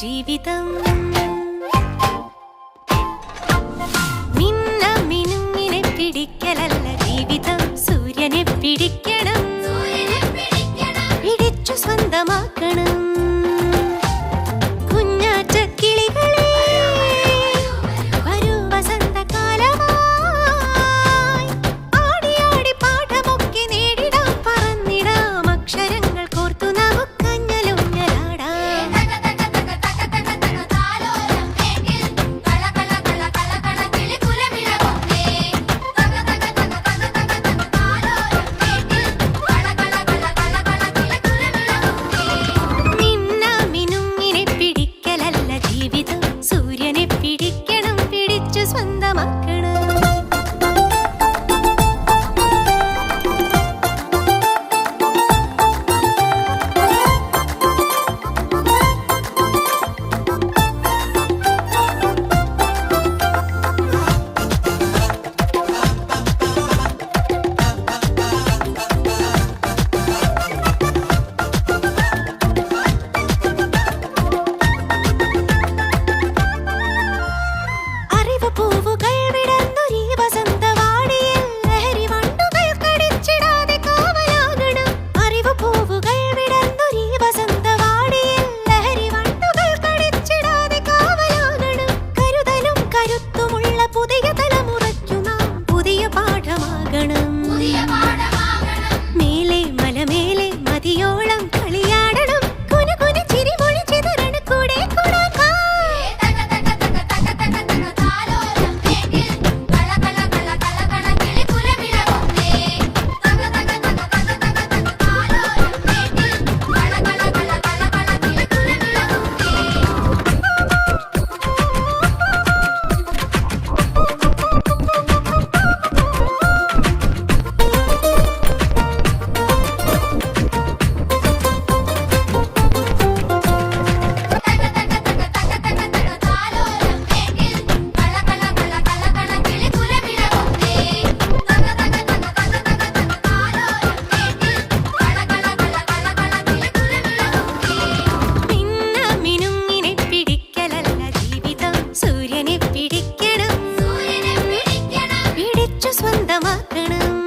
ജീവിതം. മിന്ന മിനുങ്ങിനെ പിടിക്കലല്ല ജീവിതം, സൂര്യനെ പിടിക്കണം, പിടിച്ചു സ്വന്തമാക്കണം. കുഞ്ഞാറ്റ കിളികളെ വരൂ വസന്തകാലമായി, ആടി ആടി പാഠമൊക്കെ നേടിടാം, പറന്നിടാം അക്ഷരങ്ങൾ കോർത്തു നമുക്കഞ്ഞലൂഞ്ഞലാടാം. മിന്ന മിനുങ്ങിനെ പിടിക്കലല്ല ജീവിതം, സൂര്യനെ പിടിക്കണം, പിടിച്ചു സ്വന്തമാക്കണം. അറിവ് പൂവുകൾ വിടർന്നൊരീ വസന്തവാടിയിൽ ലഹരി വണ്ടുകൾ കടിച്ചിടാതെ കാവലാകണം. അറിവ് പൂവുകൾ വിടർന്നൊരീ വസന്തവാടിയിൽ ലഹരി വണ്ടുകൾ കടിച്ചിടാതെ കാവലാകണം. കരുതലും കരുത്തുമുള്ള പുതിയ തലമുറയ്ക്കു നാം പുതിയ പാഠമാകണം. മേലെ മലമേലെ മതിയോളം കളിയാടണം, കുനുകുനു ചിരിമൊഴി ചിതറണ കൂടെ കൂടാക്കാം. മിന്ന മിനുങ്ങിനെ പിടിക്കലല്ല ജീവിതം, സൂര്യനെ പിടിക്കണം, പിടിച്ചു സ്വന്തമാക്കണം.